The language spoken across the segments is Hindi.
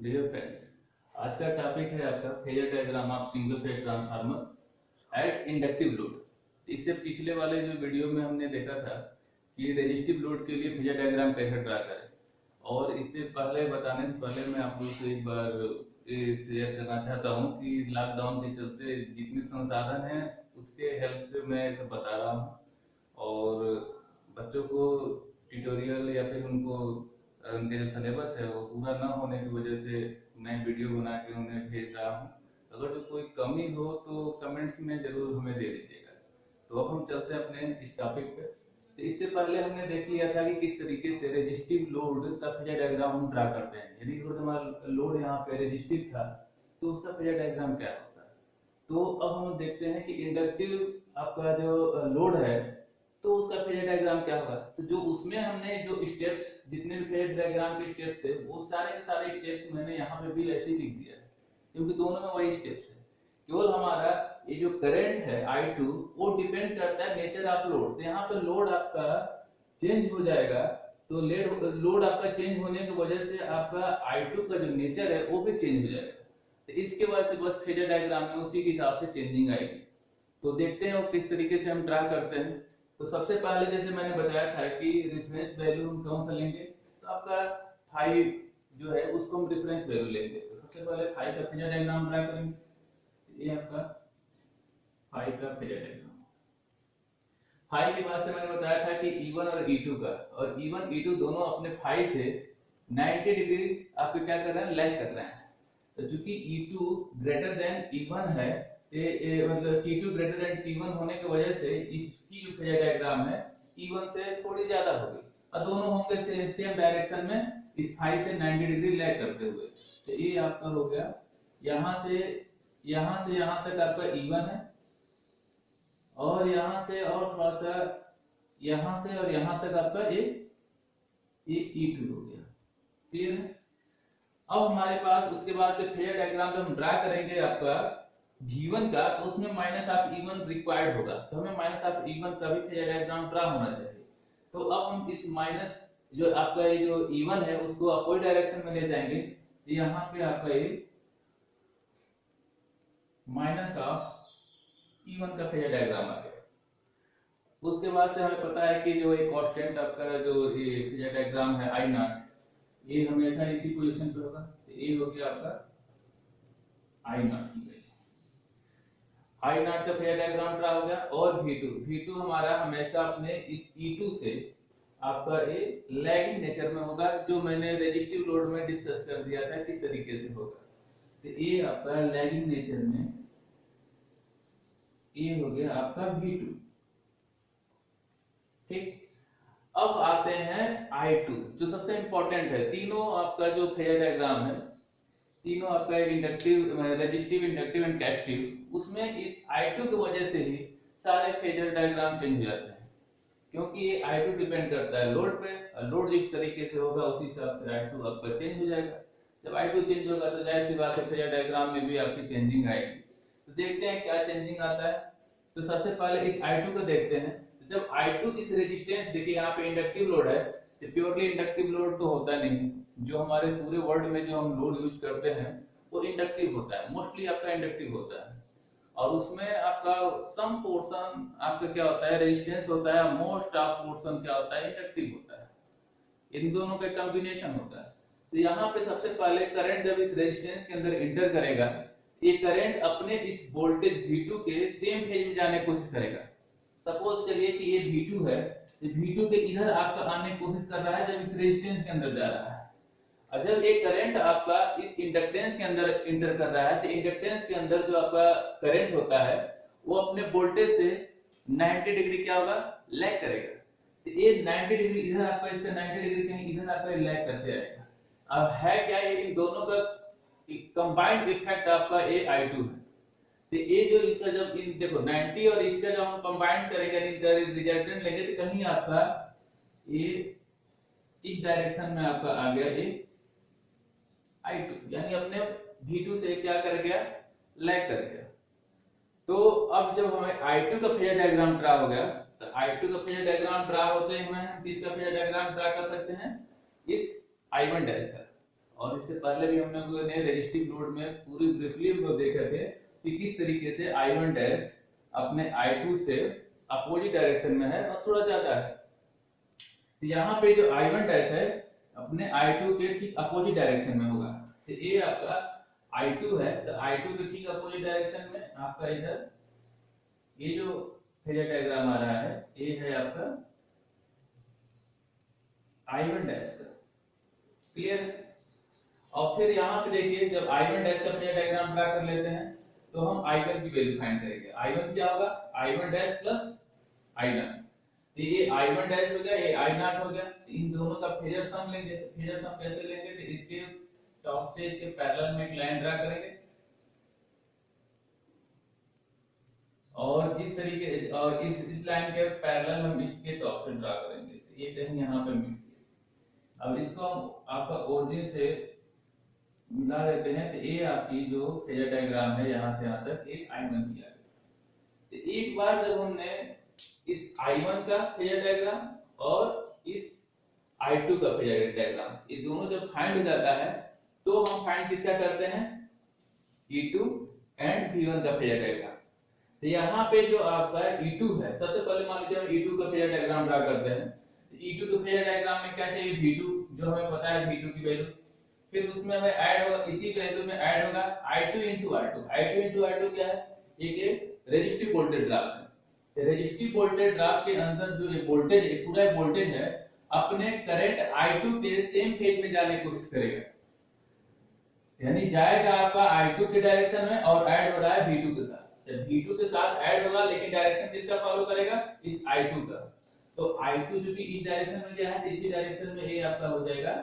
डियर फ्रेंड्स, आज का टॉपिक है आपका phasor diagram of single phase transformer at inductive load. इससे पिछले वाले जो वीडियो में हमने देखा था कि रेजिस्टिव लोड के लिए फेजर डायग्राम कैसे ड्रा करें, और इससे पहले बताने से पहले मैं आप लोग से एक बार शेयर करना चाहता हूँ कि लॉकडाउन के चलते जितने संसाधन हैं उसके हेल्प से मैं सब बता रहा हूँ, और बच्चों को ट्यूटोरियल या फिर उनके जो सिलेबस है वो पूरा ना होने की वजह से मैं वीडियो बना के उन्हें भेज रहा हूँ। अगर जो कोई कमी हो तो कमेंट्स में जरूर हमें दे दीजिएगा। तो अब हम चलते हैं अपने इस टॉपिक पे। तो इससे पहले हमने देख लिया था कि किस तरीके से रेजिस्टिव लोड का फेजर डायग्राम हम ड्रा करते हैं। यदि हमारा लोड यहाँ पे रेजिस्टिव था तो उसका फेजर डायग्राम क्या होता है। तो अब हम देखते हैं कि इंडक्टिव आपका जो लोड है तो उसका फेजर डायग्राम क्या होगा। तो जो उसमें हमने जो स्टेप्स, जितने भी फेजर डायग्राम के स्टेप्स थे वो सारे के सारे स्टेप्स मैंने यहाँ पे भी ऐसे ही लिख दिया है, क्योंकि दोनों में वही स्टेप्स है। केवल हमारा ये जो करंट है I2 वो डिपेंड करता है नेचर ऑफ लोड। तो यहाँ पे लोड आपका चेंज हो जाएगा, तो लोड आपका चेंज होने की वजह से आपका I2 का जो नेचर है वो भी चेंज हो जाएगा। तो इसके वजह से बस फेजर डायग्राम में उसी के हिसाब से चेंजिंग आएगी। तो देखते हैं वो किस तरीके से हम ड्रा करते हैं। तो सबसे पहले जैसे मैंने बताया था कि रेफरेंस वैल्यू हम कौन सा लेंगे, तो आपका 5 जो है उसको हम रेफरेंस वैल्यू लेंगे। तो सबसे पहले 5 का फेजर डायग्राम ड्रा करेंगे। ये आपका 5 का फेजर डायग्राम। 5 के बाद से मैंने बताया था कि E1 और E2 का, और E1 E2 दोनों अपने 5 से 90 डिग्री आपके क्या कर रहे हैं, लैग कर रहे हैं। तो चूंकि E2 ग्रेटर देन E1 है, मतलब T2 ग्रेटर देन T1 होने की वजह से इसकी जो फेजर डायग्राम है E1 से थोड़ी ज्यादा होगी, और दोनों होंगे सेम डायरेक्शन में इस 5 से 90 डिग्री लैग करते हुए। तो ये आपका हो गया यहाँ से यहाँ तक आपका E1 है, और यहाँ से और थोड़ा सा यहाँ से और यहाँ तक आपका ये E2 हो गया। क्लियर है। अब हमारे पास उसके बाद से फेजर डायग्राम जब हम ड्रा करेंगे आपका V1 का, तो उसमें माइनस ऑफ E1 रिक्वायर्ड होगा। तो हमें माइनस ऑफ E1 का भी फेजर डायग्राम ड्रा होना चाहिए। तो अब हम इस माइनस जो आपका ये जो E1 है उसको अपोजिट डायरेक्शन में ले जाएंगे। तो यहाँ पे आपका ये माइनस ऑफ E1 का फेजर डायग्राम आ गया। उसके बाद से हमें पता है कि जो ये कांस्टेंट आपका जो ये फेजर डायग्राम है I0, ये हमेशा इसी पोजीशन पे होगा। तो ये हो गया आपका I0 का फेजर डायग्राम ड्रा हो गया। और V2 हमारा हमेशा अपने इस E2 से आपका ये लैगिंग नेचर में होगा, जो मैंने रेजिस्टिव लोड में डिस्कस कर दिया था किस तरीके से होगा। तो ये आपका लैगिंग नेचर में ये हो गया आपका V2। ठीक। अब आते हैं I2 जो सबसे इंपॉर्टेंट है। तीनों आपका जो फेजर डायग्राम है, तीनों आपका inductive, resistive, inductive and capacitive, उसमें इस I2 की वजह से ही सारे फेजर डायग्राम चेंज हो जाते हैं, क्योंकि ये I2 डिपेंड करता है लोड पे, और लोड जिस तरीके से होगा उसी हिसाब से I2 आपका चेंज हो जाएगा। जब I2 चेंज होगा तो जाहिर सी बात है फेजर डायग्राम में भी आपकी चेंजिंग आएगी। तो देखते हैं क्या चेंजिंग आता है। तो सबसे पहले इस I2 को देखते हैं। तो जब I2 इस रेजिस्टेंस, देखिए यहाँ पे इंडक्टिव लोड है, तो प्योरली इंडक्टिव लोड तो होता नहीं। जो हमारे पूरे वर्ल्ड में जो हम लोड यूज करते हैं वो इंडक्टिव होता है, मोस्टली आपका इंडक्टिव होता है। और उसमें आपका सम पोर्शन आपका क्या होता है, रेजिस्टेंस होता है, मोस्ट ऑफ पोर्शन क्या होता है, इंडक्टिव होता है। इन दोनों का कॉम्बिनेशन होता है। तो यहाँ पे सबसे पहले करंट जब इस रेजिस्टेंस के अंदर इंटर करेगा, ये करंट अपने इस वोल्टेज V2 के सेम फेज में जाने की कोशिश करेगा। सपोज करिए कि ये V2 है, तो V2 के इधर आपका आने की कोशिश कर रहा है जब इस रेजिस्टेंस के अंदर जा रहा है। और जब एक करंट आपका इस इंडक्टेंस के अंदर इंटर कर रहा है, तो इंडक्टेंस के अंदर जो आपका करंट होता है वो अपने वोल्टेज से 90 डिग्री क्या होगा, लैग करेगा। तो ये 90 डिग्री इधर आपका, इसका 90 डिग्री कहीं इधर आपका लैग करते रहेगा। अब है क्या, ये इन दोनों का कंबाइंड इफेक्ट आपका ये I2 है। तो ये जो इसका जब इन देखो 90 और इसका जब हम कंबाइन करेंगे, रिजल्टेंट लेंगे, तो कहीं आपका ये इस डायरेक्शन में आपका आ गया ये I2, यानी अपने V2 से क्या कर गया, लैग कर गया। तो अब जब हमें I2 का फेजर डायग्राम ड्रा हो गया, तो I2 का फेजर डायग्राम ड्रा होते हैं हम किसका फेजर डायग्राम ड्रा कर सकते हैं, इस I1 डैश का। और इससे पहले भी हम लोगों ने रेजिस्टिव लोड में पूरी ब्रीफली हम लोग देखे थे कि किस तरीके से I1 डैश अपने I2 से अपोजिट डायरेक्शन में है और थोड़ा ज्यादा है। तो यहाँ पे जो I1 डैश है अपने I2 के ठीक अपोजिट डायरेक्शन में होगा। तो ये आपका I2 है, तो I2 के ठीक अपोजिट डायरेक्शन में आपका इधर ये जो फेजर डायग्राम आ रहा है ये है आपका I1 डैश का। क्लियर है? और फिर यहाँ पे देखिए जब I1 डैश का फेजर डायग्राम ड्रा कर लेते हैं तो हम I1 की वैल्यू फाइंड करेंगे। I1 क्या होगा? I1 dash plus I0। तो ये I1 डैश हो गया, ये I0 हो गया। तो इन दोनों का फेजर सम लेंगे। फेजर सम कैसे लेंगे? तो इसके टॉप से इसके पैरेलल में एक लाइन ड्रा करेंगे और जिस तरीके और इस लाइन के पैरेलल हम इसके टॉप से ड्रा करेंगे। तो ये कहीं यहाँ पे मिल गया। अब इसको हम आपका ओरिजिन से मिला देते हैं। तो ये आपकी जो फेजर डायग्राम है यहाँ से यहाँ तक एक I1 किया गया। तो एक बार जब हमने इस I1 का फेजर डायग्राम और इस I2 का फेजर डायग्राम ये दोनों जब फाइंड हो जाता है तो हम फाइंड किसका करते हैं? E2 एंड V1 का फेजर डायग्राम। तो यहाँ पे जो आपका E2 है, सबसे पहले मान लीजिए हम E2 का फेजर डायग्राम ड्रा करते हैं। E2 के फेजर डायग्राम में क्या चाहिए? V2 जो हमें पता है V2 की वैल्यू। फिर उसमें हमें ऐड होगा, इसी वैल्यू में ऐड होगा I2 into R2। I2 into R2 क्या है? एक रेजिस्टिव वोल्टेज ड्रॉप है। रेजिस्टिव वोल्टेज ड्रॉप के अंदर जो ये वोल्टेज है, पूरा वोल्टेज है अपने करंट I2 के सेम फेज में जाने की कोशिश करेगा। यानी जाएगा आपका I2 के डायरेक्शन में और ऐड हो रहा है V2 के साथ। जब V2 के साथ ऐड होगा लेकिन डायरेक्शन किसका फॉलो करेगा? इस I2 का। तो I2 जो कि इस डायरेक्शन में गया है, इसी डायरेक्शन में ये आपका हो जाएगा,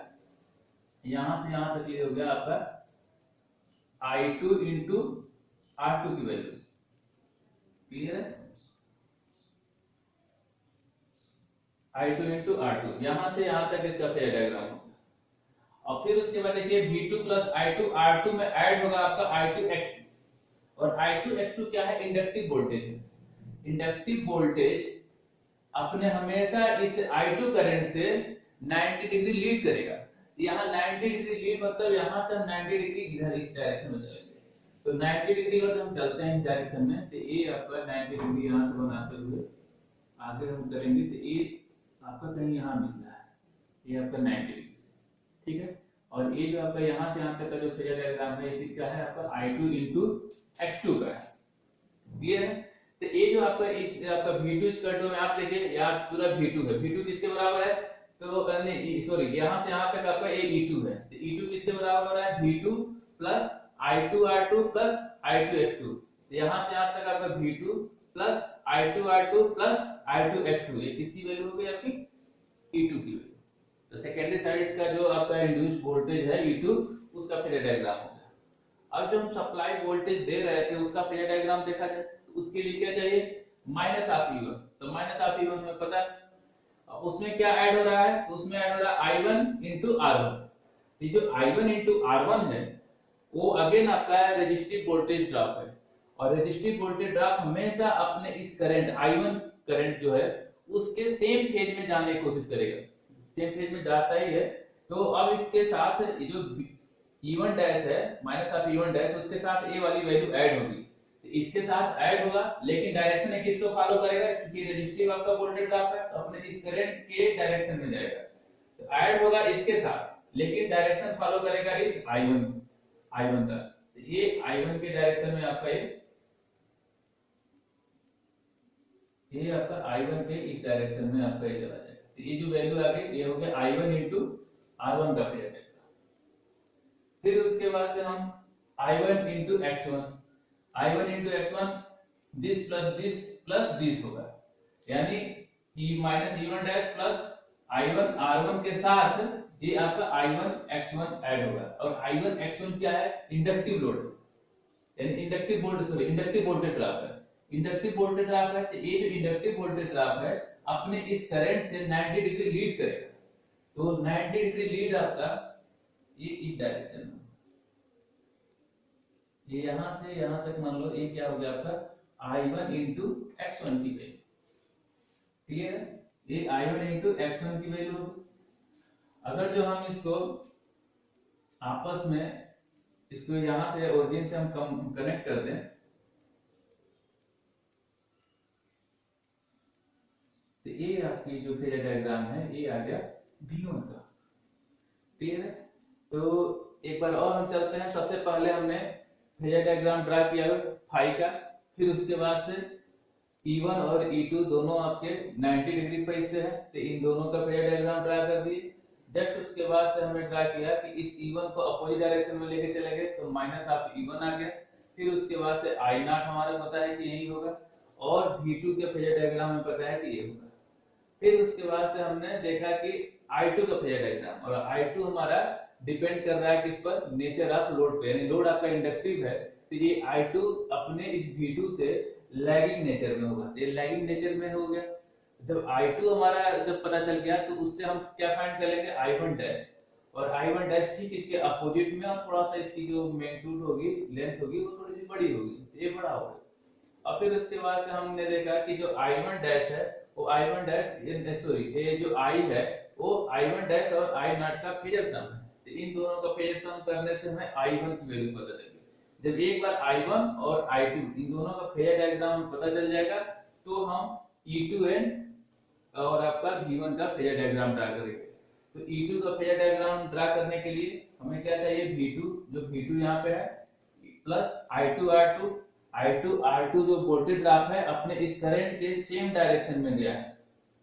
यहां से यहां तक ये हो गया आपका I2 into R2 की वैल्यू। क्लियर है? I2 into R2 यहां से यहां तक इसका फेजर डायग्राम होगा। और फिर उसके बाद देखिए V2 प्लस I2 R2 में ऐड होगा आपका I2 X2। और I2 X2 क्या है? इंडक्टिव वोल्टेज है। इंडक्टिव वोल्टेज अपने हमेशा इस I2 करंट से 90 डिग्री लीड करेगा। यहाँ 90 डिग्री लीड मतलब यहाँ से हम 90 डिग्री इधर इस डायरेक्शन में चलेंगे। तो 90 डिग्री अगर हम चलते हैं इस डायरेक्शन में तो ये आपका 90 डिग्री यहाँ से बनाते हुए आगे हम करेंगे तो ये आपका कहीं यहाँ मिल रहा है, ये आपका 90 डिग्री। ठीक है? और ये जो आपका यहाँ से यहाँ तक का जो फेजर डायग्राम है ये किसका है? आपका I2 into X2 का है। क्लियर है? तो ये जो आपका इस आपका V2 स्क्वायर में आप देखिए यार पूरा V2 है। V2 किसके बराबर है? तो सॉरी यहाँ से यहाँ तक आपका ये E2 है। तो E2 किसके बराबर हो रहा है? V2 plus I2 R2 plus I2 X2। तो यहाँ से यहाँ तक आपका V2 plus I2 R2 plus I2 X2 ये किसकी वैल्यू हो गई? आपकी E2 की वैल्यू। तो सेकेंडरी साइड का जो आपका इंड्यूस्ड वोल्टेज है E2 उसका फेजर डायग्राम हो गया। अब जो हम सप्लाई वोल्टेज दे रहे थे उसका फेजर डायग्राम देखा जाए तो उसके लिए क्या चाहिए? Minus of E1। तो माइनस ऑफ E1 हमें पता है उसमें क्या ऐड हो रहा है? तो उसमें ऐड हो रहा है I1 into R1। ये जो I1 into R1 है वो अगेन आपका रेजिस्टिव वोल्टेज ड्रॉप है। और रेजिस्टिव वोल्टेज ड्रॉप हमेशा अपने इस करंट I1 करंट जो है उसके सेम फेज में जाने की कोशिश करेगा। सेम फेज में जाता ही है। तो अब इसके साथ ये जो E1 डैश है माइनस ऑफ E1 डैश उसके साथ ये वाली वैल्यू ऐड होगी। तो इसके साथ ऐड होगा लेकिन डायरेक्शन है किसको फॉलो करेगा? क्योंकि रेजिस्टिव आपका वोल्टेज ड्रॉप है तो अपने इस करंट के डायरेक्शन में जाएगा। तो ऐड होगा इसके साथ लेकिन डायरेक्शन फॉलो करेगा इस I1 का। तो ये I1 के डायरेक्शन में आपका ये आपका I1 के इस डायरेक्शन में आपका ये चला जाएगा। तो ये जो वैल्यू आ गई ये हो गया I1 into R1 का फेजर डायग्राम। फिर उसके बाद से हम I1 into X1 this plus this होगा। यानी E minus E1 dash plus I1 R1 के साथ ये आपका I1 X1 ऐड होगा। और I1 X1 क्या है? इंडक्टिव लोड यानी इंडक्टिव वोल्टेज ड्रॉप है। इंडक्टिव वोल्टेज ड्रॉप है तो ये जो इंडक्टिव वोल्टेज ड्रॉप है अपने इस करंट से 90 डिग्री लीड करेगा। तो 90 डिग्री लीड आपका ये इस डायरेक्शन में, ये यहां से यहां तक मान लो ये क्या हो गया आपका I1 into X1 की वैल्यू। क्लियर है? ये I1 into X1 की वैल्यू होगी। अगर जो हम इसको आपस में इसको यहां से ओरिजिन से हम कनेक्ट कर दें, तो ये आपकी जो फेजर डायग्राम है ये आ गया V1 का। क्लियर है? तो एक बार और हम चलते हैं। सबसे पहले हमने फेजर डायग्राम ड्रा किया फाई का, फिर उसके बाद से E1 और E2 दोनों आपके 90 डिग्री पे से है, तो इन दोनों का फेजर डायग्राम ड्रा कर दिए। जस्ट उसके बाद से हमने ड्रा किया कि इस E1 को अपोजिट डायरेक्शन में लेके चले गए, तो माइनस ऑफ E1 आ गया। फिर उसके बाद से I0 हमारा पता है कि यही होगा, और V2 के फेजर डायग्राम हमें पता है कि ये होगा। फिर उसके बाद से हमने देखा कि I2 का फेजर डायग्राम, और I2 हमारा डिपेंड कर रहा है किस पर, नेचर ऑफ लोड पे, यानी लोड आपका इंडक्टिव है, तो ये I2 अपने इस V2 से लैगिंग नेचर में होगा, ये लैगिंग नेचर में हो गया। जब I2 हमारा जब पता चल गया, तो उससे हम क्या फाइंड कर लेंगे, I1 डैश, और I1 डैश ठीक इसके अपोजिट में, और थोड़ा सा इसकी जो मैग्नीट्यूड होगी, लेंथ होगी, वो थोड़ी सी बड़ी होगी, ये बड़ा होगा। और फिर उसके बाद से हमने देखा कि जो I1 डैश है वो I1 डैश सॉरी ये जो I है वो I1 डैश और I0 का फेजर सम है, तो इन दोनों का फेजर सम करने से हमें I1 की वैल्यू पता चलेगी। जब एक बार I1 और I2 इन दोनों का फेजर डायग्राम पता चल जाएगा, तो हम E2n और आपका V1 का फेजर डायग्राम ड्रा करेंगे। तो E2 का फेजर डायग्राम ड्रा करने के लिए हमें क्या चाहिए, V2, जो V2 यहाँ पे है, प्लस I2R2। I2R2 जो वोल्टेज ड्रॉप है अपने इस करंट के सेम डायरेक्शन में गया है,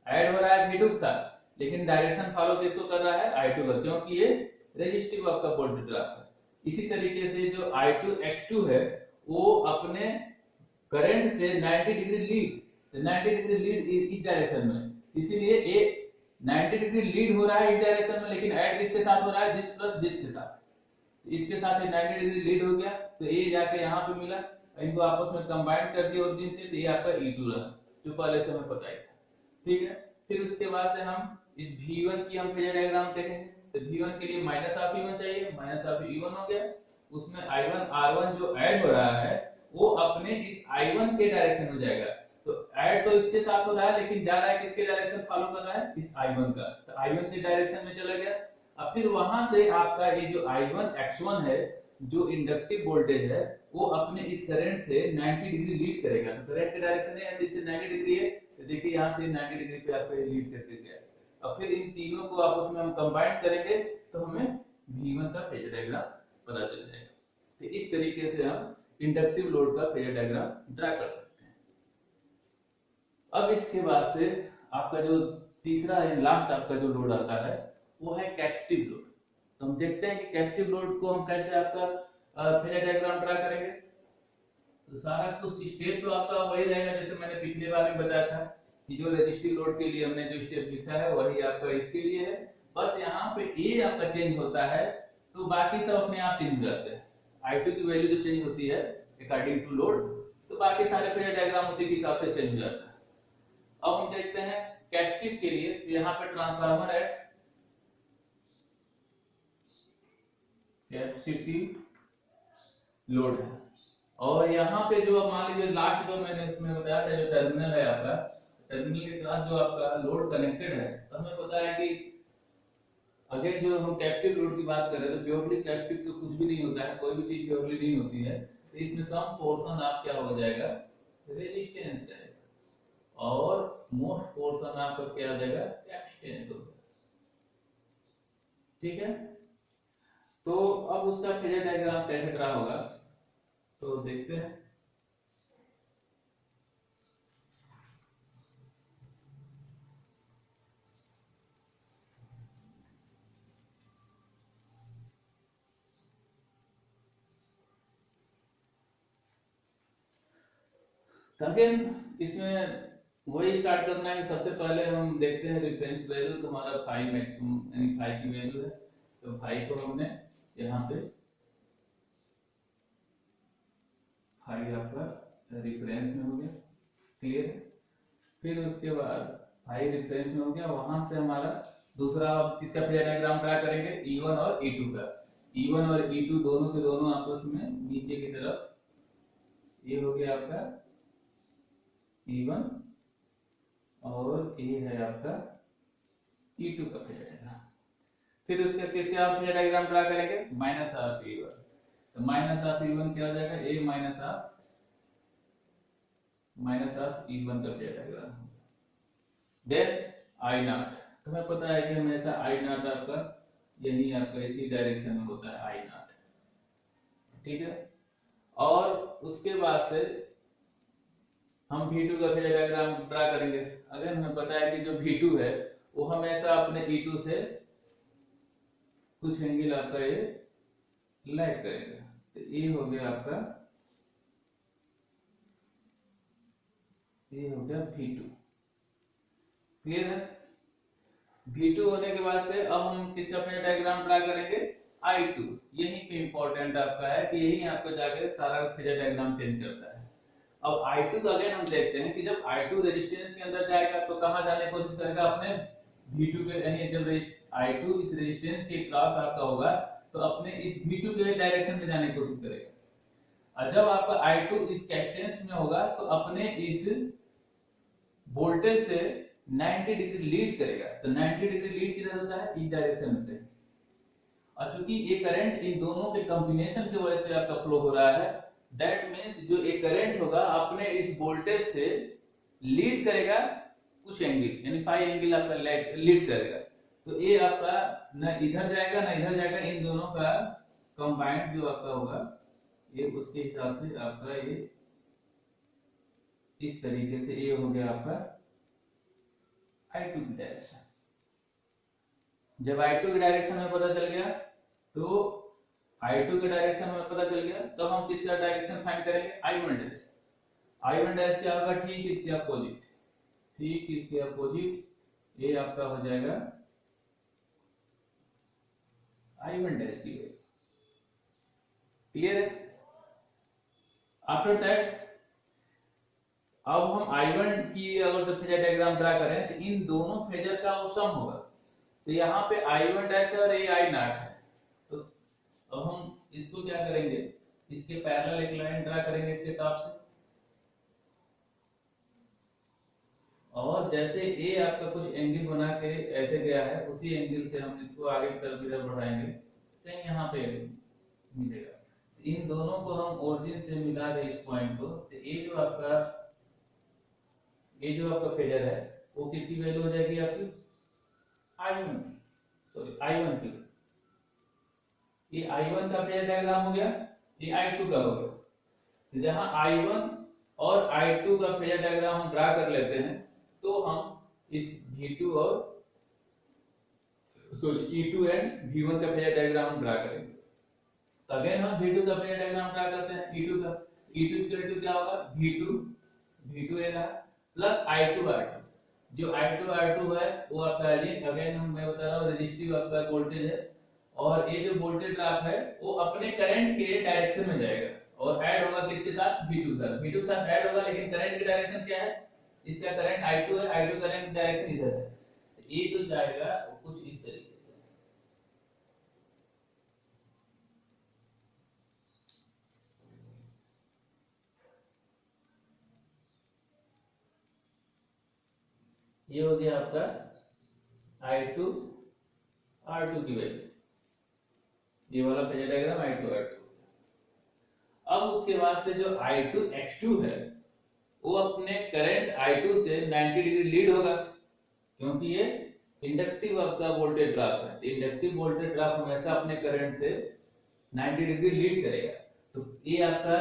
ऐड हो रहा है V2 के साथ, लेकिन डायरेक्शन फॉलो किसको कर रहा है, I2 का, क्योंकि ये रेजिस्टिव आपका वोल्टेज ड्रॉप है। इसी तरीके से जो I2X2 है वो अपने करंट से 90 डिग्री लीड, 90 डिग्री लीड इस डायरेक्शन में, इसीलिए ये 90 डिग्री लीड हो रहा है इस डायरेक्शन में, लेकिन ऐड किसके साथ हो रहा है, दिस प्लस दिस के साथ, इसके साथ ये 90 डिग्री लीड हो गया, तो ये जाके यहाँ पे मिला, इनको आपस में कंबाइन कर दिया ओरिजिन से, तो ये आपका E2 रहा, जो पहले से हमें पता ही था। ठीक है, फिर उसके बाद से हम इस V1 की हम फेजर डायग्राम देखेंगे। तो V1 के लिए माइनस ऑफ E1 चाहिए, माइनस ऑफ E1 हो गया, उसमें I1 R1 जो ऐड हो रहा है वो अपने इस I1 के डायरेक्शन में जाएगा, तो ऐड तो इसके साथ हो रहा है, लेकिन जा रहा है किसके डायरेक्शन फॉलो कर रहा है, इस I1 का, तो I1 के डायरेक्शन में चला गया। अब फिर वहां से आपका ये जो I1 X1 है, जो इंडक्टिव वोल्टेज है, वो अपने इस करंट से 90 डिग्री लीड करेगा, तो करंट के डायरेक्शन है, इससे 90 डिग्री है, तो देखिए यहाँ से 90 डिग्री पे आपका लीड करके गया। अब फिर इन तीनों को आपस में हम कंबाइन करेंगे, तो हमें V1 का फेजर डायग्राम पता चल जाएगा। तो इस तरीके से हम इंडक्टिव लोड का फेजर डायग्राम ड्रा कर सकते हैं। अब इसके बाद से आपका जो तीसरा लास्ट आपका जो लोड आता है वो है कैपेसिटिव लोड। तो हम देखते हैं कि कैपेसिटिव लोड को हम कैसे आपका फेजर डायग्राम ड्रा करेंगे। तो सारा कुछ स्टेप तो आपका वही रहेगा जैसे मैंने पिछले बार में बताया था कि जो रेजिस्टिव लोड के लिए हमने जो स्टेप लिखा है वही आपका इसके लिए है, बस यहाँ पे ए आपका चेंज होता है, तो बाकी सब अपने आप चेंज हो जाते हैं। I2 की वैल्यू जो चेंज होती है अकॉर्डिंग टू लोड, तो बाकी सारे फेजर डायग्राम उसी के हिसाब से चेंज हो जाता है। अब हम देखते हैं कैपेसिटिव के लिए, तो यहाँ पे ट्रांसफार्मर है, कैपेसिटिव लोड है, और यहाँ पे जो मान लीजिए लास्ट जो मैंने इसमें बताया था जो टर्मिनल है आपका, टर्मिनल के साथ जो आपका लोड कनेक्टेड है, तो हमें पता है कि अगर जो हम कैपेसिटिव लोड की बात करें तो प्योरली कैपेसिटिव तो कुछ भी नहीं होता है, कोई भी चीज प्योरली नहीं होती है, तो इसमें सम पोर्शन आप क्या हो जाएगा, रेजिस्टेंस रहेगा, और मोस्ट पोर्शन आपका क्या हो जाएगा, कैपेसिटेंस हो जाएगा। ठीक है, तो अब उसका फेजर डायग्राम कैसे ड्रा होगा तो देखते हैं। अगेन इसमें वही स्टार्ट करना है, सबसे पहले हम देखते हैं रेफरेंस वैल्यू, तो हमारा 5 मैक्सिमम यानी 5 की वैल्यू है, तो 5 को हमने यहाँ पे 5 आपका रेफरेंस में हो गया। क्लियर, फिर उसके बाद 5 रेफरेंस में हो गया, वहां से हमारा दूसरा किसका फेजर डायग्राम ड्रा करेंगे, E1 और E2 का। E1 और E2 दोनों के दोनों आपस में नीचे की तरफ, ये हो गया आपका E1 और ये है आपका E2 का फेजर डायग्राम। फिर उसके किसके आप फेजर डायग्राम ड्रा करेंगे, माइनस ऑफ E1। तो माइनस ऑफ E1 क्या हो जाएगा, ए माइनस ऑफ E1 का phasor diagram. Then I not, तुम्हें पता है कि हमेशा आई नॉट आपका यही आपका इसी डायरेक्शन में होता है, आई नॉट, ठीक है। और उसके बाद से हम V2 का फेजर डायग्राम ड्रा करेंगे। अगर हमें पता है कि जो V2 है वो हमेशा अपने E2 से कुछ एंगल आपका ये लैग करेगा, तो ये हो गया आपका, ये हो गया V2। क्लियर है। V2 होने के बाद से अब हम किसका फेजर डायग्राम ड्रा करेंगे, I2। यही पे इंपॉर्टेंट आपका है कि यही आपको जाके सारा फेजर डायग्राम चेंज करता है। अब I2 का अगेन हम देखते हैं कि जब I2 रेजिस्टेंस के अंदर जाएगा तो कहां जाने की कोशिश करेगा, अपने V2 के, यानी जब I2 इस रेजिस्टेंस के क्रॉस आपका होगा तो अपने इस V2 के डायरेक्शन में जाने की कोशिश करेगा। और जब आपका I2 इस कैपेसिटेंस में होगा तो अपने इस वोल्टेज से 90 डिग्री लीड करेगा। तो 90 डिग्री लीड किधर होता है, इस डायरेक्शन में। और चूंकि ये करंट इन दोनों के कॉम्बिनेशन की वजह से आपका फ्लो हो रहा है, दैट मींस जो एक करंट होगा अपने इस वोल्टेज से लीड करेगा कुछ एंगल, यानी फाई एंगल आपका लीड करेगा। तो ये आपका न इधर जाएगा न इधर जाएगा, इन दोनों का कंबाइंड जो आपका होगा ये उसके हिसाब से आपका ये इस तरीके से ये हो गया आपका I2 की डायरेक्शन। जब I2 की डायरेक्शन में पता चल गया तो I2 के डायरेक्शन में पता चल गया, तब हम किसका डायरेक्शन फाइंड करेंगे, I1 डैश। I1 डैश क्या होगा, ठीक इसके अपोजिट, ठीक इसके अपोजिट, ये आपका हो जाएगा I1 डैश की वैल्यू। क्लियर है। आफ्टर दैट अब हम I1 की अगर तो फेजर डायग्राम ड्रा करें तो इन दोनों फेजर का वो सम होगा। तो यहाँ पे I1 डैश है और ये I नॉट है। तो अब हम इसको क्या करेंगे, इसके पैरेलल एक लाइन ड्रा करेंगे इसके टॉप से, और जैसे ए आपका कुछ एंगल बना के ऐसे गया है, उसी एंगल से हम इसको आगे की तरफ इधर बढ़ाएंगे, कहीं यहाँ पे मिलेगा। इन दोनों को हम ओरिजिन से मिला दें इस पॉइंट को, तो ये जो आपका फेजर है वो किसकी वैल्यू हो जाएगी आपकी, I1 की। ये I1 का फेजर डायग्राम हो गया, ये I2 का हो गया। तो जहां I1 और I2 का फेजर डायग्राम हम ड्रा कर लेते हैं तो हम इस V2 और E2 एंड V1 का फेजर डायग्राम हम ड्रा करेंगे। तो अगेन हम V2 का फेजर डायग्राम ड्रा करते हैं, E2 का। E2 इक्वल टू क्या होगा, V2 ए रहा प्लस I2 जो I2 है वो आपका अगेन मैं बता रहा हूँ रेजिस्टिव आपका वोल्टेज है, और ये जो वोल्टेज ड्रॉप है वो अपने करंट के डायरेक्शन में जाएगा और ऐड होगा किसके साथ, V2 के साथ ऐड होगा। लेकिन करंट की डायरेक्शन क्या है, इसका करंट I2 है, I2 करंट की डायरेक्शन इधर है। ये जो जाएगा कुछ इस तरीके से। ये हो गया आपका I2 R2 की वैल्यू, ये वाला फेजर डायग्राम I2 R2। अब उसके बाद से जो I2 X2 है वो अपने करंट I2 से 90 डिग्री लीड होगा, क्योंकि ये इंडक्टिव आपका वोल्टेज ड्रॉप है। इंडक्टिव वोल्टेज ड्रॉप हमेशा अपने करंट से 90 डिग्री लीड करेगा। तो ये आपका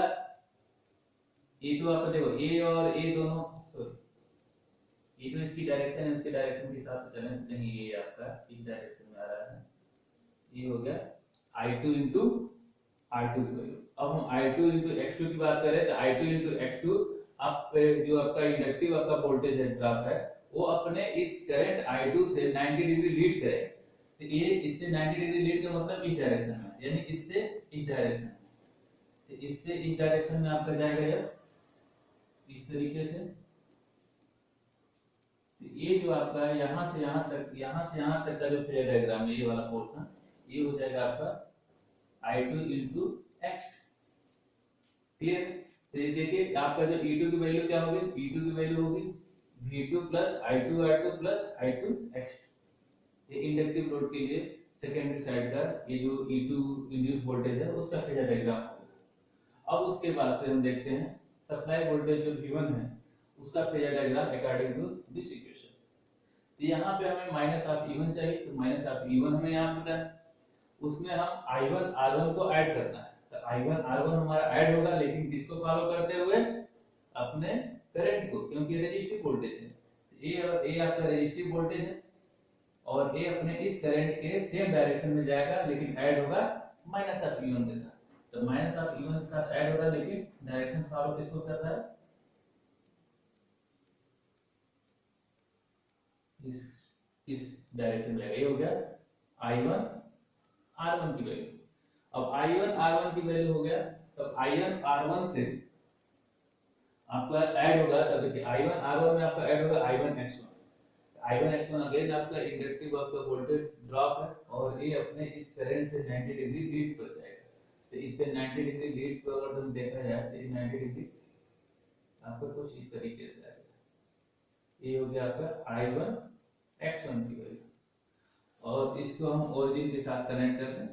ये तो आपका देखो ए और ए दोनों, ये जो इसकी डायरेक्शन है उसके डायरेक्शन के साथ चलें, कहीं ये आपका इस डायरेक्शन में आ रहा है, ये हो गया I2 इंटू R2 की वैल्यू। अब हम I2 इंटू X2 की बात करें तो I2 इंटू X2 आप जो आपका इंडक्टिव आपका वोल्टेज ड्रॉप है वो अपने इस करंट I2 से 90 डिग्री लीड करेगा। तो ये इससे 90 डिग्री लीड का मतलब इस डायरेक्शन में, यानी इससे इस डायरेक्शन में। तो इससे इस डायरेक्शन में आपका जाएगा जब इस तरीके से, ये जो आपका यहाँ से यहाँ तक का जो फेजर डायग्राम है, ये वाला पोर्शन, ये हो जाएगा आपका I2 इंटू X। क्लियर। तो ये देखिए आपका जो E2 की वैल्यू क्या होगी, E2 की वैल्यू होगी V2 plus I2 R2 plus I2 X। ये इंडक्टिव लोड के लिए सेकेंडरी साइड का ये जो E2 इंड्यूस वोल्टेज है उसका फेजर डायग्राम होगा। अब उसके बाद से हम देखते हैं सप्लाई वोल्टेज जो V1 है उसका phasor diagram according to this equation. तो यहाँ पे हमें माइनस ऑफ E1 चाहिए, तो माइनस ऑफ E1 हमें यहाँ पता है, उसमें हम I1 R1 को ऐड करना है। तो I1 R1 हमारा ऐड होगा, लेकिन किसको फॉलो करते हुए? अपने करंट को, क्योंकि रेजिस्टिव वोल्टेज है। ए आपका रेजिस्टिव वोल्टेज है और ए अपने इस करंट के सेम डायरेक्शन में जाएगा, लेकिन ऐड होगा माइनस ऑफ E1 के साथ। तो माइनस ऑफ E1 के साथ ऐड हो रहा है, लेकिन डायरेक्शन फॉलो किसको कर रहा है? इस डायरेक्शन में। ये हो गया I1 R1 की वैल्यू। अब I1 R1 की वैल्यू हो गया, तब I1 R1 से आपका ऐड होगा, तब देखिए I1 R1 में आपका ऐड होगा I1 X1। I1 X1 again आपका इंडक्टिव आपका वोल्टेज ड्रॉप है और ये अपने इस करंट से 90 डिग्री लीड कर जाएगा। तो इससे 90 डिग्री लीड को अगर हम देखा जाए तो ये 90 डिग्री आपका कुछ इस तरीके से आएगा। ये हो गया आपका I1 X1 की वैल्यू, और इसको हम ओरिजिन के साथ कनेक्ट कर दें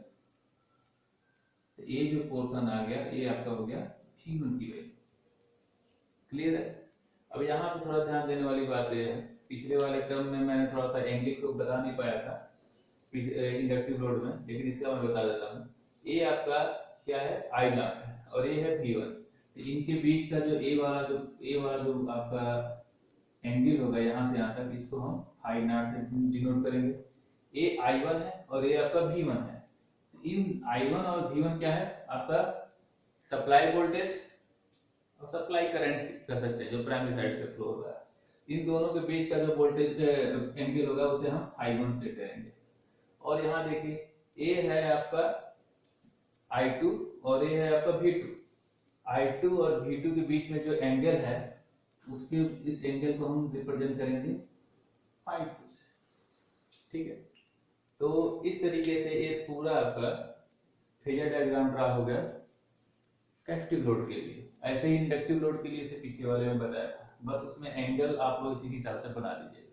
तो ये जो पोर्शन आ गया ये आपका हो गया V1 की वैल्यू। क्लियर है? अब यहाँ पे थोड़ा ध्यान देने वाली बात ये है, पिछले वाले टर्म में मैंने थोड़ा सा एंगल को बता नहीं पाया था इंडक्टिव लोड में, लेकिन इसका मैं बता देता हूँ। ये आपका क्या है? I0 है और ये है V1। तो इनके बीच का जो ए वाला जो आपका एंगल होगा यहाँ से यहाँ तक, इसको हम I0 से डिनोट करेंगे। ये I1 है और ये आपका V1 है। इन I1 और V1 क्या है? आपका सप्लाई वोल्टेज और सप्लाई करंट कह सकते हैं, जो प्राइमरी साइड से फ्लो हो रहा है। इन दोनों के बीच का जो वोल्टेज एंगल होगा उसे हम I1 से करेंगे। और यहाँ देखिए ये है आपका I2 और ये है आपका V2। I2 और V2 के बीच में जो एंगल है उसके इस एंगल को हम रिप्रेजेंट करेंगे ∅2 से। ठीक है, तो इस तरीके से ये पूरा आपका फेजर डायग्राम ड्रा हो गया कैपेसिटिव लोड के लिए। ऐसे ही इंडक्टिव लोड के लिए इसे पीछे वाले में बताया था, बस उसमें एंगल आप लोग इसी हिसाब से बना लीजिए।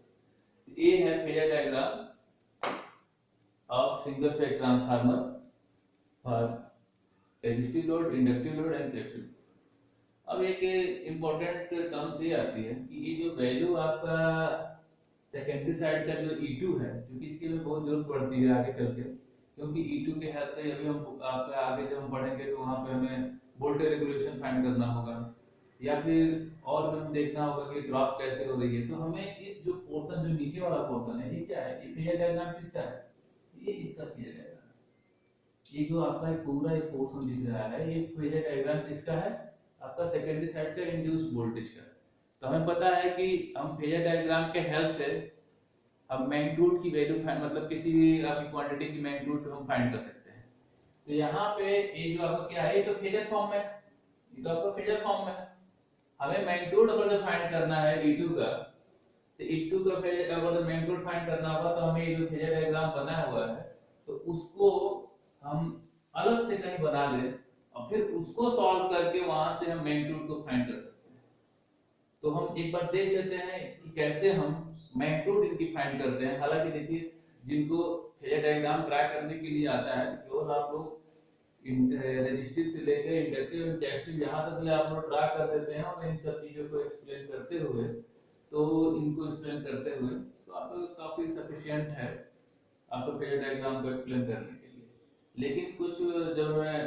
ये है phasor diagram of single phase transformer for resistive load, inductive load and capacitive. अब एक इंपॉर्टेंट टर्म्स ये आती है कि ये जो वैल्यू आपका सेकेंडरी साइड का जो E2 है, क्योंकि इसकी भी बहुत जरूरत पड़ती है आगे चल के, क्योंकि E2 के हेल्प से अभी हम आपका आगे जब हम पढ़ेंगे तो वहाँ पे हमें वोल्टेज रेगुलेशन फाइंड करना होगा, या फिर और भी हम देखना होगा कि ड्रॉप कैसे हो रही है। तो हमें इस जो पोर्शन, जो नीचे वाला पोर्शन है, ये क्या है? ये फेजर डायग्राम किसका है? ये इसका फेजर डायग्राम। ये जो आपका पूरा ये पोर्शन दिख रहा है, ये फेजर डायग्राम किसका है? आपका सेकेंडरी साइड का इंड्यूस्ड वोल्टेज का। तो हमें पता है कि हम फेजर डायग्राम के हेल्प से हम मैग्नीट्यूड की वैल्यू मतलब किसी भी आपकी क्वांटिटी की मैग्नीट्यूड हम फाइंड कर सकते हैं। तो यहाँ पे ये जो आपका क्या है, ये तो फेजर फॉर्म में है, ये तो आपका फेजर फॉर्म में है। हमें मैग्नीट्यूड अगर फाइंड करना है E2 का, तो E2 का फेजर अगर मैग्नीट्यूड फाइंड करना होगा तो हमें ये जो फेजर डायग्राम बना हुआ है तो उसको हम अलग से कहीं बना लें और फिर उसको सॉल्व करके वहां से हम मैग्नीट्यूड को फाइंड कर सकते हैं। तो हम एक बार देख लेते हैं कि कैसे हम मैग्नीट्यूड इनकी फाइंड करते हैं। हालांकि देखिए, जिनको फेजर डायग्राम ड्रा करने के लिए आता है, केवल आप लोग रेजिस्टिव से लेकर इंडक्टिव एंड कैपेसिटिव यहाँ तक आप लोग ड्रा कर देते हैं, और इन सब चीजों को एक्सप्लेन करते हुए तो आपको काफी सफिशिएंट है आपको फेजर डायग्राम को एक्सप्लेन करने के लिए। लेकिन कुछ जब मैं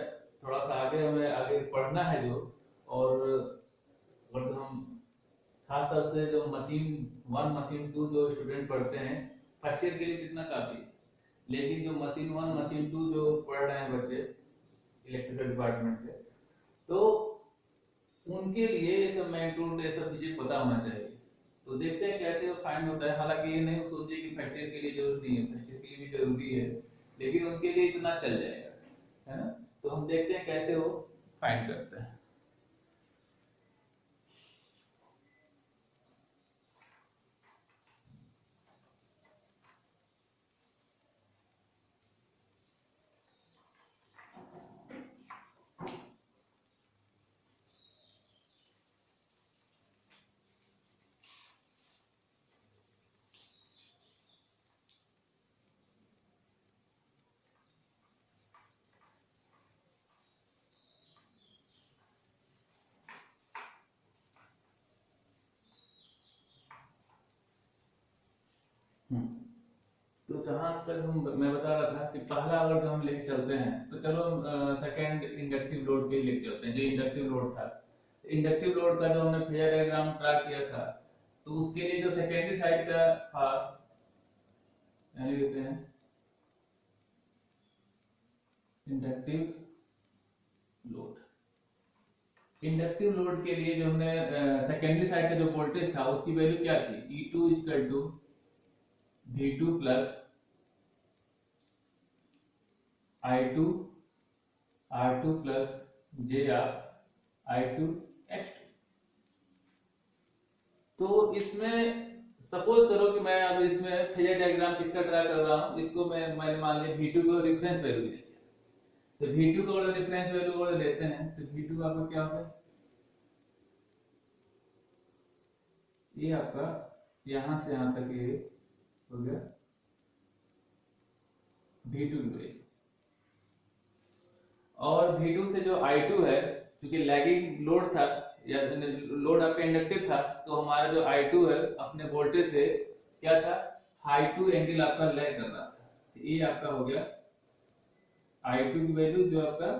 थोड़ा सा हमें आगे पढ़ना है जो, और अगर हम खासतौर से जो मशीन 1 मशीन 2 जो स्टूडेंट पढ़ते हैं फर्स्ट ईयर के लिए कितना काफी है, लेकिन जो मशीन 1 मशीन 2 जो पढ़ रहे हैं बच्चे इलेक्ट्रिकल डिपार्टमेंट के, तो उनके लिए ये सब मैग्नीट्यूड ये सब चीजें पता होना चाहिए। तो देखते हैं कैसे वो फाइंड होता है। हालांकि ये नहीं सोचिए कि फर्स्ट ईयर के लिए जरूरी नहीं है, फर्स्ट ईयर के लिए भी जरूरी है, लेकिन उनके लिए इतना चल जाएगा, है ना। तो हम देखते हैं कैसे वो फाइंड करते हैं। तो जहां तक मैं बता रहा था कि पहला अगर जो हम लेके चलते हैं तो चलो सेकंड इंडक्टिव लोड के ही लेके चलते हैं। जो इंडक्टिव लोड था, इंडक्टिव लोड का जो हमने फेजर डायग्राम ड्रा किया था, तो उसके लिए जो सेकेंडरी साइड का था, यानी लेते हैं इंडक्टिव लोड। इंडक्टिव लोड के लिए जो हमने सेकेंडरी साइड का जो वोल्टेज था उसकी वैल्यू क्या थी, E2 equal to V2 plus I2 R2 plus JR I2 X2। तो इसमें सपोज करो कि मैं अब इसमें फेजर डायग्राम किसका ड्रा कर रहा हूं, इसको मैंने मान लिया V2 को रेफरेंस वैल्यू ले लिया। तो V2 को अगर रेफरेंस वैल्यू को लेते हैं तो V2 आपका क्या होगा, ये आपका यहां से यहां तक ये हो गया V2 की वैल्यू। और V2 से जो I2 है, क्योंकि लैगिंग लोड था या लोड आपका इंडक्टिव था, तो हमारा जो I2 है अपने वोल्टेज से क्या था, I2 एंगल आपका लैग कर रहा था। तो ये आपका हो गया I2 की वैल्यू जो आपका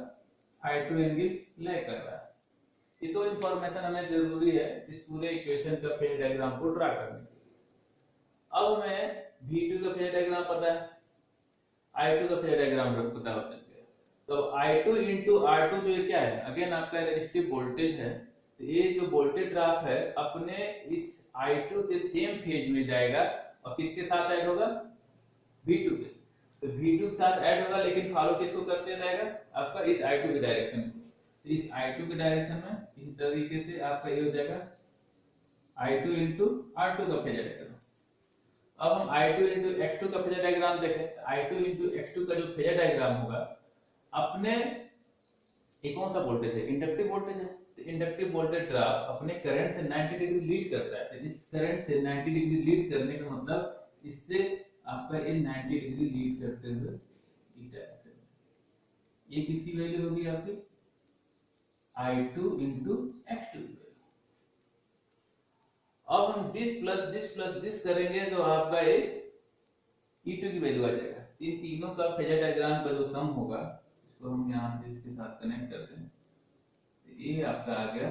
I2 एंगल लैग कर रहा है। ये तो इंफॉर्मेशन हमें जरूरी है इस पूरे इक्वेशन का फेजर डायग्राम को ड्रा करने के लिए। अब हमें V2 का फेजर डायग्राम पता है, I2 का फेजर डायग्राम पता हो चुका है। तो I2 इंटू R2 जो क्या है, अगेन आपका रेजिस्टिव वोल्टेज है। तो ये जो वोल्टेज ड्रॉप है अपने इस I2 के सेम फेज में जाएगा और किसके साथ ऐड होगा, V2 के। तो V2 के साथ ऐड होगा, लेकिन फॉलो किसको करते जाएगा, आपका इस I2 के डायरेक्शन में। तो इस I2 के डायरेक्शन में इसी तरीके से आपका ये हो जाएगा I2 इंटू R2 का फेजर डायग्राम। अब हम I2 इंटू X2 का फेजर डायग्राम देखें। I2 इंटू X2 का जो फेजर डायग्राम होगा अपने ये कौन सा वोल्टेज है, इंडक्टिव वोल्टेज है। तो इंडक्टिव वोल्टेज ड्रॉप अपने करंट से 90 डिग्री लीड करता है। तो इस करंट से 90 डिग्री लीड करने का मतलब इससे आपका ये 90 डिग्री लीड करते हुए इस डायरेक्शन में, ये किसकी वैल्यू होगी आपकी, I2 इंटू X2। अब हम दिस प्लस दिस करेंगे तो आपका ये E2 की वैल्यू आ जाएगा। इन तीनों का फेजर डायग्राम का जो सम होगा, इसको हम यहाँ से इसके साथ कनेक्ट करते हैं, तो ये आपका आ गया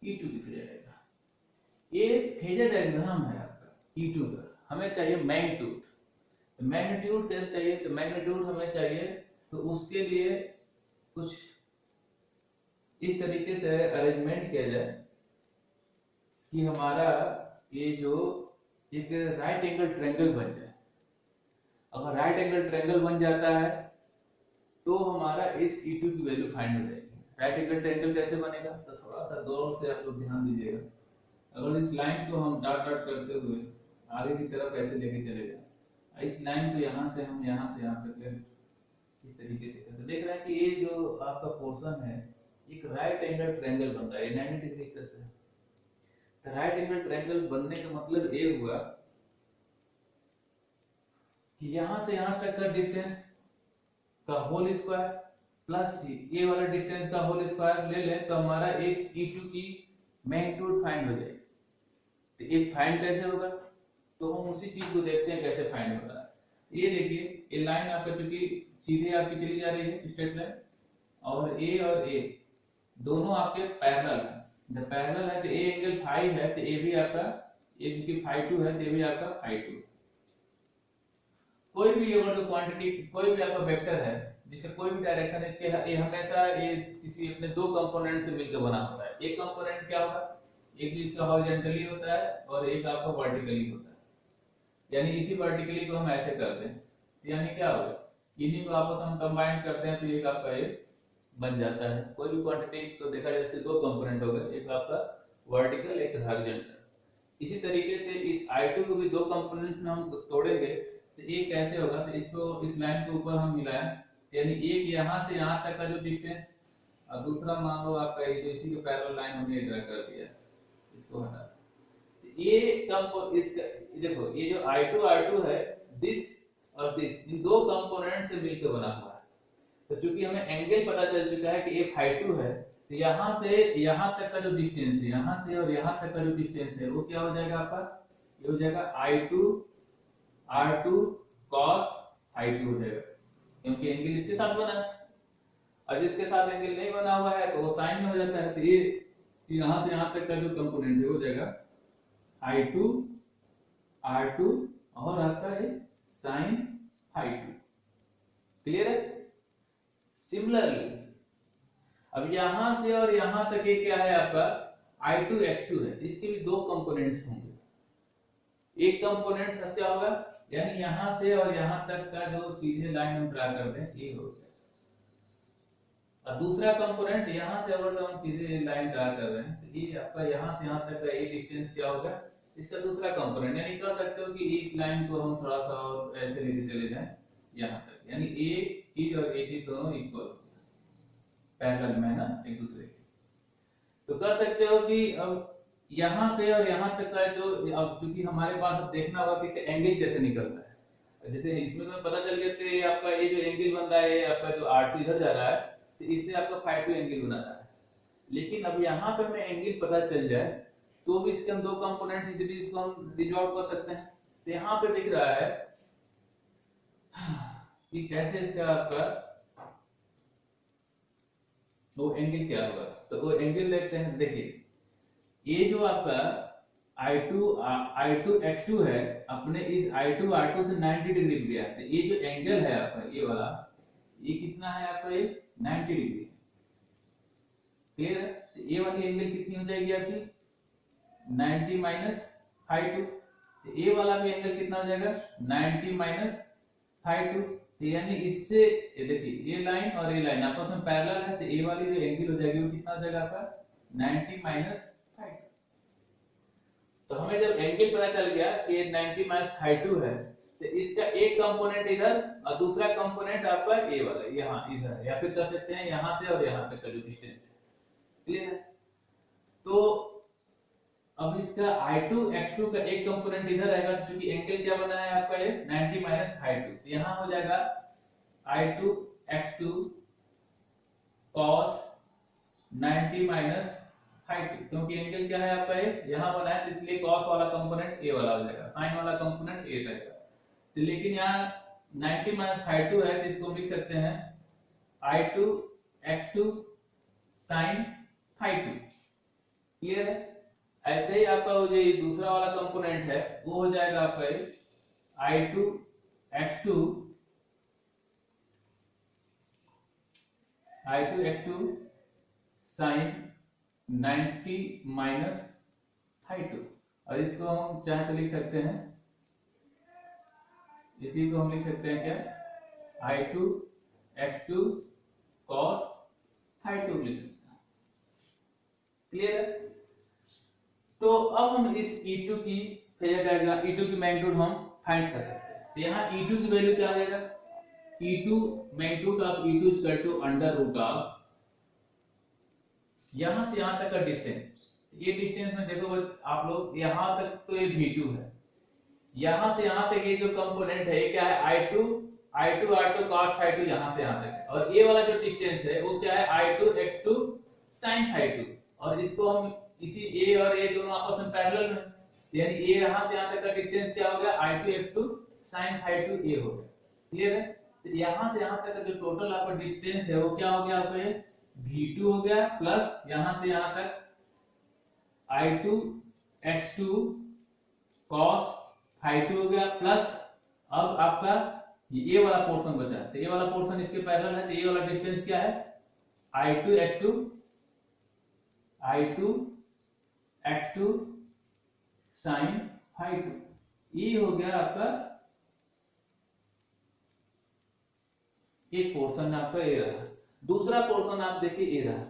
E2 की फेजर डायग्राम। ये फेजर डायग्राम है आपका E2 का। हमें चाहिए मैग्नीट्यूड। तो मैग्नीट्यूड कैसे चाहिए, तो मैग्नीट्यूड हमें चाहिए तो उसके लिए कुछ इस तरीके से अरेंजमेंट किया जाए कि हमारा ये जो एक राइट एंगल ट्रायंगल बन जाए। अगर राइट एंगल ट्रायंगल बन जाता है तो हमारा इस E2 की वैल्यू फाइंड हो जाएगी। राइट एंगल ट्रायंगल कैसे बनेगा, तो थोड़ा सा गौर से आप लोग ध्यान दीजिएगा। अगर इस लाइन को हम डॉट डॉट करते हुए आगे की तरफ ऐसे लेके चले जाए, इस लाइन को यहाँ से हम यहाँ से यहाँ तक इस तरीके से करते देख रहे हैं कि ये जो आपका पोर्शन है एक राइट एंगल ट्रायंगल बन रहा है 90 डिग्री का से। तो राइट एंगल ट्रायंगल बनने का मतलब ये हुआ कि यहाँ से यहाँ तक का डिस्टेंस का होल स्क्वायर प्लस ये वाला डिस्टेंस का होल स्क्वायर ले लें तो हमारा इस E2 की मैग्नीट्यूड फाइंड हो जाएगी। तो ये फाइंड कैसे होगा, तो हम उसी चीज को देखते हैं कैसे फाइंड होता है। ये देखिए ये लाइन आपका चूंकि सीधे आपकी चली जा रही है स्ट्रेट लाइन, और A दोनों आपके पैरेलल है। जब पैरेलल है तो A एंगल फाई है तो A भी आपका ये क्योंकि φ2 है तो ये भी आपका φ2। कोई भी अगर तो क्वांटिटी कोई भी आपका वेक्टर है जिसका कोई भी डायरेक्शन इसके ये हमेशा ये किसी अपने दो कंपोनेंट से मिलकर बना होता है। एक कंपोनेंट क्या होगा, एक जो इसका हॉरिजॉन्टली होता है और एक आपका वर्टिकली होता है। यानी इसी वर्टिकली को हम ऐसे करते हैं तो यानी क्या होगा, इन्हीं को आपस में हम कंबाइन करते हैं तो एक आपका ये बन जाता है। कोई भी क्वांटिटी को देखा जाए तो दो कंपोनेंट हो गए, एक आपका वर्टिकल एक हॉरिजॉन्टल। इसी तरीके से इस I2 को भी दो कंपोनेंट्स में हम तोड़ेंगे तो एक कैसे होगा, तो इसको इस लाइन के ऊपर हम मिलाएं यानी एक यहाँ से यहाँ तक का जो डिस्टेंस और दूसरा मान लो आपका ये जो इसी के पैरेलल लाइन हमने ड्रा कर दिया, इसको हटा तो ये इसका देखो ये जो I2 R2 है दिस और दिस इन दो कंपोनेंट से मिलकर बना हुआ है। तो चूंकि हमें एंगल पता चल चुका है कि ये φ2 है तो यहाँ से यहाँ तक का जो डिस्टेंस है यहाँ से और यहाँ तक का जो डिस्टेंस है वो क्या हो जाएगा आपका, ये हो जाएगा I2 R2 cos phi 2 हो जाएगा, क्योंकि एंगल इसके साथ बना है, और जिसके साथ एंगल नहीं बना हुआ है तो वो साइन में हो जाता है। तो ये यहां से यहां तक का जो कंपोनेंट है हो जाएगा I2 R2 और आपका ये साइन phi 2। क्लियर है? सिमिलरली अब यहां से और यहां तक ये क्या है आपका I2 X2 है, इसके भी दो कंपोनेंट्स होंगे। एक कंपोनेंट क्या होगा, यानी यहां से और यहां तक का जो सीधे लाइन हम ड्रा करते हैं ये हो गया, और दूसरा कंपोनेंट यहां से अगर हम सीधे लाइन ड्रा कर रहे हैं तो ये आपका यहां से यहां तक का ये डिस्टेंस क्या होगा, इसका दूसरा कंपोनेंट। यानी कह सकते हो कि इस लाइन को हम थोड़ा सा और ऐसे लेके चले जाएं यहां तक, यानी एक चीज और एक चीज दोनों इक्वल पैरेलल में है ना एक दूसरे के। तो कह सकते हो कि अब यहां से और यहां तक का जो, अब क्योंकि हमारे पास अब देखना होगा कि इसका एंगल कैसे निकलता है। जैसे इसमें तो पता चल गया कि आपका ये जो एंगल बन रहा है आपका जो R2 इधर जा रहा है तो इससे आपका phi 2 एंगल बना रहा है। लेकिन अब यहाँ पे हमें एंगल पता चल जाए तो भी इसके हम दो कंपोनेंट इजीली इसको हम रिजॉल्व कर सकते हैं। तो यहाँ पे दिख रहा है कि कैसे इसका आपका वो एंगल क्या होगा। तो वो एंगल देखते हैं। देखिए ये जो आपका I2 X2 है अपने इस I2 R2 से 90 डिग्री लिया है। तो ये जो एंगल है आपका ये वाला, ये कितना है आपका, ये 90 डिग्री। क्लियर है? तो ये वाली एंगल कितनी हो जाएगी आपकी 90 माइनस phi 2। तो ये वाला भी एंगल कितना हो जाएगा 90 माइनस phi 2। तो यानी इससे ये देखिए ये लाइन और ये लाइन आपस में पैरेलल है, तो ये वाली जो एंगल हो जाएगी वो कितना हो जाएगा आपका 90 माइनस phi 2। तो हमें जब एंगल पता चल गया कि ये 90 माइनस phi 2 है तो इसका एक कंपोनेंट इधर और दूसरा कंपोनेंट आपका ये वाला यहाँ इधर है, या फिर कह सकते हैं यहाँ से और यहाँ तक का जो डिस्टेंस है। क्लियर है? तो अब इसका I2 X2 का एक कंपोनेंट इधर रहेगा क्योंकि एंगल क्या बना है आपका ये 90 माइनस phi 2। तो यहाँ हो जाएगा I2 X2 cos 90 minus phi 2, क्योंकि एंगल क्या है आपका ये यहाँ बना है तो इसलिए cos वाला कंपोनेंट ए वाला हो जाएगा, sin वाला कंपोनेंट ए रहेगा। तो लेकिन यहाँ 90 माइनस phi 2 है तो इसको लिख सकते हैं I2 X2 sin phi 2। Clear है? ऐसे ही आपका वो जो दूसरा वाला कंपोनेंट है वो हो जाएगा आपका ये I2 X2 sin 90 minus phi 2। और इसको हम चाहे तो लिख सकते हैं, इसी को हम लिख सकते हैं क्या I2 X2 cos phi 2 लिख सकते हैं। क्लियर है? तो अब हम इस E2 की फेजर डायग्राम, E2 की मैग्नीट्यूड हम फाइंड कर सकते हैं। तो यहाँ E2 की वैल्यू क्या आ जाएगा, E2 magnitude of E2 equal to under root of यहाँ से यहाँ तक का डिस्टेंस। ये डिस्टेंस में देखो आप लोग यहाँ तक तो ये V2 है, यहाँ से यहाँ तक ये जो कंपोनेंट है ये क्या है I2 R2 cos phi 2 यहाँ से यहाँ तक है, और ये वाला जो डिस्टेंस है वो क्या है I2 X2 sin phi 2। और इसको हम इसी A और A दोनों आपस में पैरेलल में, यानी A यहाँ से यहाँ तक का डिस्टेंस क्या हो गया I2 X2 sin phi 2 A हो गया। क्लियर है? तो यहाँ से यहाँ तक का जो टोटल आपका डिस्टेंस है वो क्या हो गया आपका ये V2 हो गया, प्लस यहाँ से यहाँ तक I2 X2 cos phi 2 हो गया, प्लस अब आपका ये वाला पोर्शन बचा। तो ये वाला पोर्शन इसके पैरेलल है तो ये वाला डिस्टेंस क्या है I2 X2 sin phi 2। ये हो गया आपका एक पोर्शन आपका ये रहा। दूसरा पोर्शन आप देखिए ये रहा।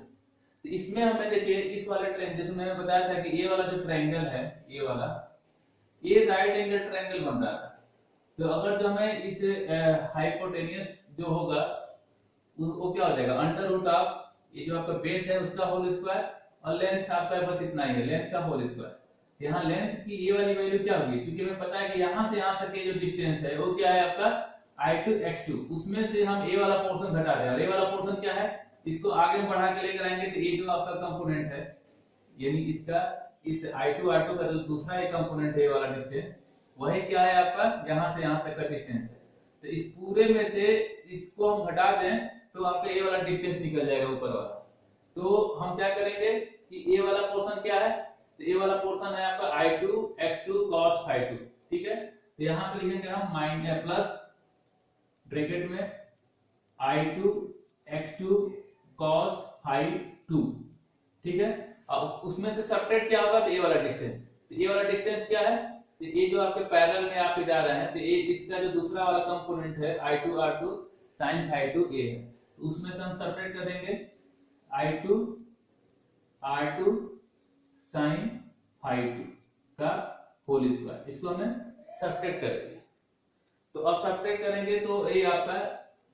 तो इसमें हमें देखिए इस वाले ट्रायंगल, जैसे मैंने बताया था कि ये वाला जो ट्रायंगल है ये वाला, ये राइट एंगल ट्रायंगल बन रहा था। तो अगर जो हमें इस हाइपोटेनियस जो होगा वो क्या हो जाएगा अंडर रूट ऑफ ये जो आपका बेस है उसका होल स्क्वायर, और लेंथ आपका बस इतना ही है लेंथ का होल स्क्वायर। यहाँ लेंथ की ये वाली वैल्यू क्या होगी, क्योंकि हमें पता है कि यहाँ से यहाँ तक ये जो डिस्टेंस है वो क्या है आपका I2 X2, उसमें से हम ए वाला पोर्शन घटा दें, और ए वाला पोर्शन क्या है इसको आगे बढ़ा के लेकर आएंगे तो ये जो आपका कंपोनेंट है यानी इसका इस I2 R2 का जो दूसरा एक कंपोनेंट है ये वाला डिस्टेंस वही क्या है आपका, यहाँ से यहाँ तक का डिस्टेंस है। तो इस पूरे में से इसको हम घटा दें तो आपका ये वाला डिस्टेंस निकल जाएगा ऊपर वाला। तो हम क्या करेंगे कि ये वाला पोर्शन क्या है, तो ये वाला पोर्शन है आपका I2 x2 cos phi 2, ठीक है। तो यहाँ पे लिखेंगे हम माइनस प्लस ब्रैकेट में I2 x2 cos phi 2, ठीक है। अब उसमें से सबट्रैक्ट क्या होगा, तो ये वाला डिस्टेंस, तो ये वाला डिस्टेंस क्या है, तो ये जो आपके पैरेलल में आप जा रहे हैं, तो ये इसका जो दूसरा वाला कंपोनेंट है I2 R2 sin phi 2 a है, तो उसमें से हम सबट्रैक्ट कर देंगे I2 R2 sin phi 2 का होल स्क्वायर, इसको हमने सबट्रैक्ट कर दिया। तो अब सबट्रैक्ट करेंगे तो ये आपका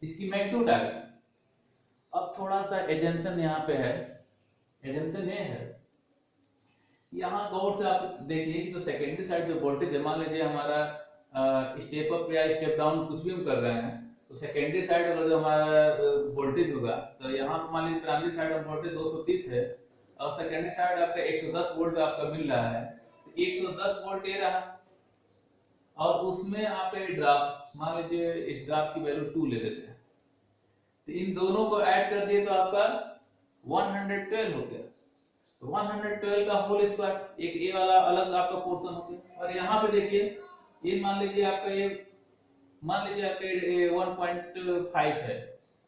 इसकी मैग्नीट्यूड आ गई। अब थोड़ा सा एजम्पशन यहाँ पे है, एजम्पशन ये है, यहाँ गौर से आप देखिए कि जो सेकेंडरी साइड जो वोल्टेज है, मान लीजिए हमारा स्टेप अप या स्टेप डाउन कुछ भी हम कर रहे हैं, तो सेकेंडरी साइड वाला जो हमारा वोल्टेज होगा, तो यहाँ मान लीजिए प्राइमरी साइड में वोल्टेज 230 है और सेकेंडरी साइड आपका 110 वोल्ट आपका मिल रहा है, तो 110 वोल्ट ये रहा और उसमें आप ड्रॉप, मान लीजिए इस ड्रॉप की वैल्यू 2 ले लेते हैं, तो इन दोनों को ऐड कर दिए तो आपका 112 हो गया। तो 112 का होल स्क्वायर, एक ए वाला अलग आपका पोर्शन हो गया। और यहाँ पे देखिए ये मान लीजिए आपका ये, मान लीजिए आपका 1.5 है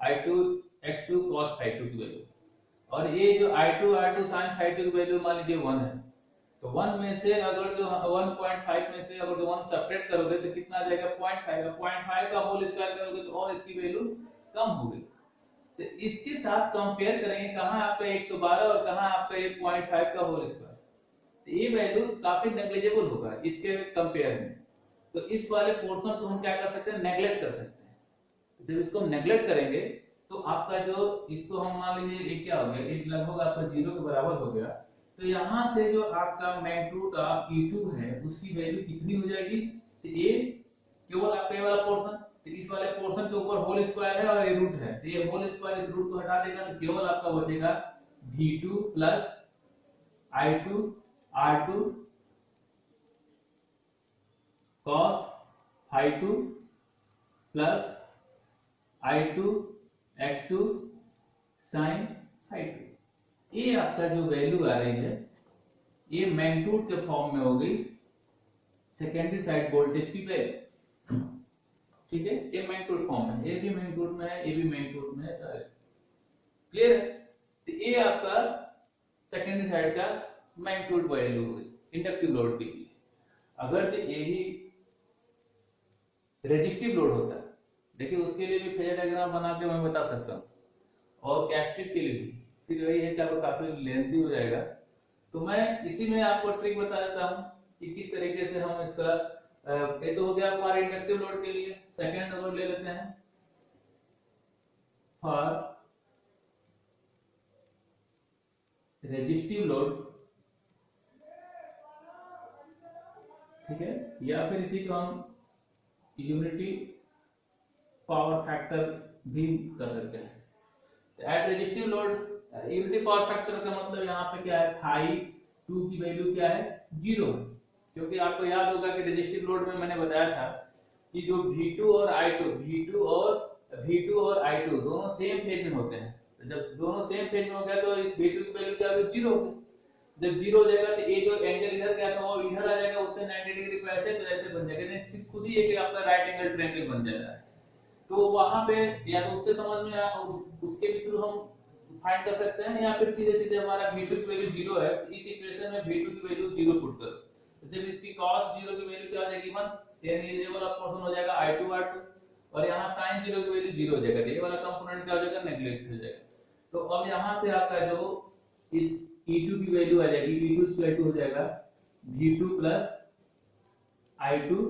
I2 x2 cos phi 2 की वैल्यू, और ये जो I2 R2 sin phi 2 की वैल्यू मान लीजिए 1 है। तो 1 में से अगर जो 1.5 में से अगर जो 1 सब्ट्रैक्ट करोगे तो कितना आ जाएगा, 0.5 का 0.5 का होल स्क्वायर करोगे तो और इसकी वैल्यू कम होगी। तो इसके साथ कंपेयर करेंगे कहां आपका 112 और कहां आपका 0.5 का होल स्क्वायर, तो ये वैल्यू काफी नेग्लिजिबल होगा इसके कंपेयर में। तो इस वाले पोर्शन को हम क्या कर सकते हैं, नेग्लेक्ट कर सकते हैं। जब इसको हम नेग्लेक्ट करेंगे तो आपका जो, इसको हम मान लीजिए ये क्या हो गया, ये लगभग आपका 0 के बराबर हो गया। तो यहाँ से जो आपका मैग्नीट्यूड ऑफ E2 है उसकी वैल्यू कितनी हो जाएगी, तो ये केवल आपका ये वाला पोर्शन, तो इस वाले पोर्शन के ऊपर होल स्क्वायर है और ये रूट है, तो ये होल स्क्वायर इस रूट को हटा देगा तो केवल आपका बचेगा V2 plus I2 R2 cos phi 2 plus I2 x2 sin phi 2। ये आपका जो वैल्यू आ रही है ये मैग्नीट्यूड के फॉर्म में हो गई सेकेंडरी साइड वोल्टेज की वैल्यू, ठीक है। ये मैग्नीट्यूड फॉर्म है, ये भी मैग्नीट्यूड में है, ये भी मैग्नीट्यूड में है, सारे क्लियर है। तो ये आपका सेकेंडरी साइड का मैग्नीट्यूड वैल्यू हो गई इंडक्टिव लोड के लिए। अगर जो यही रेजिस्टिव लोड होता है, देखिए उसके लिए भी फेजर डायग्राम बना के मैं बता सकता हूँ, और कैपेसिटिव के लिए भी, फिर वही है कि आपको काफी लेंथी हो जाएगा। तो मैं इसी में आपको ट्रिक बता देता हूँ कि किस तरीके से हम इसका, ये तो हो गया फॉर इंडक्टिव लोड के लिए। सेकंड अगर ले लेते हैं फॉर रेजिस्टिव लोड, ठीक है, या फिर इसी को हम यूनिटी पावर फैक्टर भी कर सकते हैं। At resistive load unity power factor का मतलब यहाँ पे क्या है, phi 2 की वैल्यू क्या है, 0 है। क्योंकि आपको याद होगा कि रेजिस्टिव लोड में मैंने बताया था कि जो V2 और I2 दोनों सेम फेज में होते हैं। तो जब दोनों सेम फेज में हो गया तो इस V2 की वैल्यू क्या होगी, 0 होगी। जब 0 हो जाएगा तो ये जो एंगल इधर गया था वो इधर आ जाएगा, उससे 90 डिग्री को ऐसे तो ऐसे बन जाएगा, इससे खुद ही एक आपका राइट एंगल ट्रायंगल बन जाएगा। तो वहां पे या तो उससे समझ में उसके भी थ्रू हम फाइंड कर सकते हैं, या फिर सीधे सीधे हमारा V2 की वैल्यू 0 है, तो इस इक्वेशन में V2 की वैल्यू 0 पुट करो, तो जब इसकी cos 0 की वैल्यू क्या हो जाएगी 1, देन ये वाला पोर्शन हो जाएगा I2 R2, और यहाँ sin 0 की वैल्यू 0 हो जाएगा, ये वाला कंपोनेंट क्या हो जाएगा, नेग्लेक्ट हो जाएगा। तो अब यहाँ से आपका जो इस E2 की वैल्यू आ जाएगी, E2 इक्वल टू हो जाएगा V2 प्लस I2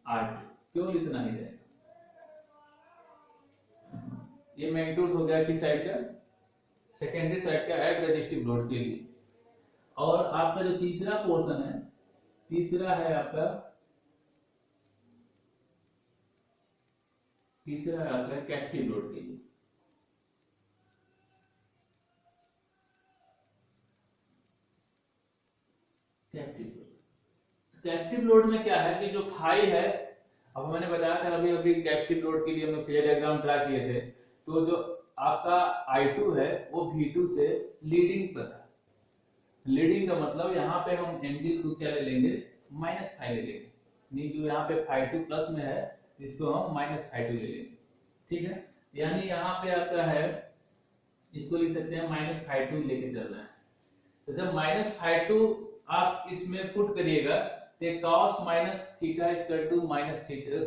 R2, केवल इतना ही रहेगा। ये मैग्नीट्यूड हो गया किस साइड का, सेकेंडरी साइड का एट रेजिस्टिव लोड के लिए। और आपका जो तीसरा पोर्शन है, तीसरा है आपका कैपेसिटिव लोड के लिए। कैपेसिटिव लोड, कैपेसिटिव लोड में क्या है कि जो फाई है, अब मैंने बताया था अभी अभी कैपेसिटिव लोड के लिए हमने फेजर डायग्राम ड्रा किए थे, तो जो आपका I2 है वो V2 से लीडिंग पर था। लीडिंग का मतलब यहाँ पे हम एंगल को क्या ले लेंगे, माइनस फाइव ले लेंगे, नहीं जो यहाँ पे फाइव टू प्लस में है इसको हम माइनस फाइव टू ले लेंगे, ठीक है। यानी यहाँ पे आपका है, इसको लिख सकते हैं माइनस फाइव टू लेके चल रहे हैं। तो जब माइनस फाइव टू आप इसमें पुट करिएगा तो cos minus theta equal to minus theta,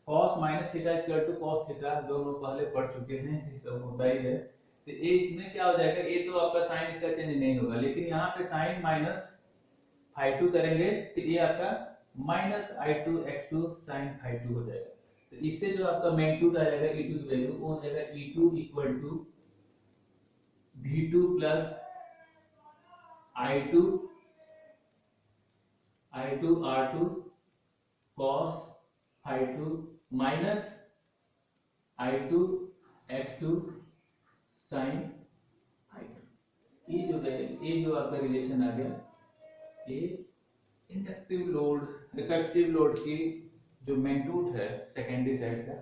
cos minus theta equal to cos theta, दोनों पहले पढ़ चुके हैं, ये सब होता ही है। तो ये इसमें क्या हो जाएगा, ये तो आपका साइन इसका चेंज नहीं होगा, लेकिन यहाँ पे साइन माइनस फाइव टू करेंगे तो ये आपका minus I2 sign five to हो जाएगा। तो इससे जो आपका मैग्नीट्यूड आ जाएगा E2 की वैल्यू वो हो जाएगा E2 equal to V2 plus I2 R2 cos phi 2 minus I2 X2 sin phi 2। ये जो आपका रिलेशन आ गया, ये इंडक्टिव लोड कैपेसिटिव लोड की जो मैग्नीट्यूड है सेकेंडरी साइड का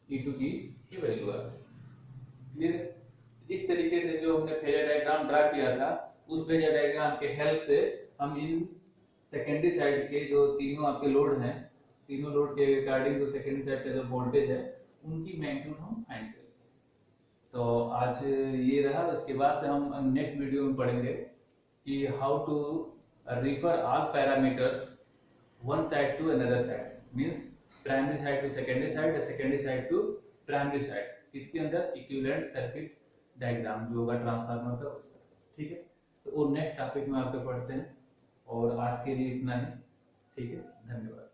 E2 की ये वैल्यू आ गई। क्लियर। इस तरीके से जो हमने फेजर डायग्राम ड्रा किया था, उस फेजर डायग्राम के हेल्प से हम इन सेकेंडरी साइड के जो तीनों आपके लोड हैं, तीनों लोड के रिगार्डिंग जो सेकेंडरी साइड का जो वोल्टेज है उनकी मैग्नीट्यूड हम फाइंड करेंगे। तो आज ये रहा, उसके बाद से हम नेक्स्ट वीडियो में पढ़ेंगे कि how to refer all parameters one side to another side, means primary side to secondary side, secondary side to primary side, इसके अंदर इक्विवेलेंट सर्किट डायग्राम जो होगा ट्रांसफार्मर का उसका, ठीक है। तो वो नेक्स्ट टॉपिक में आपके पढ़ते हैं, और आज के लिए इतना ही, ठीक है, धन्यवाद।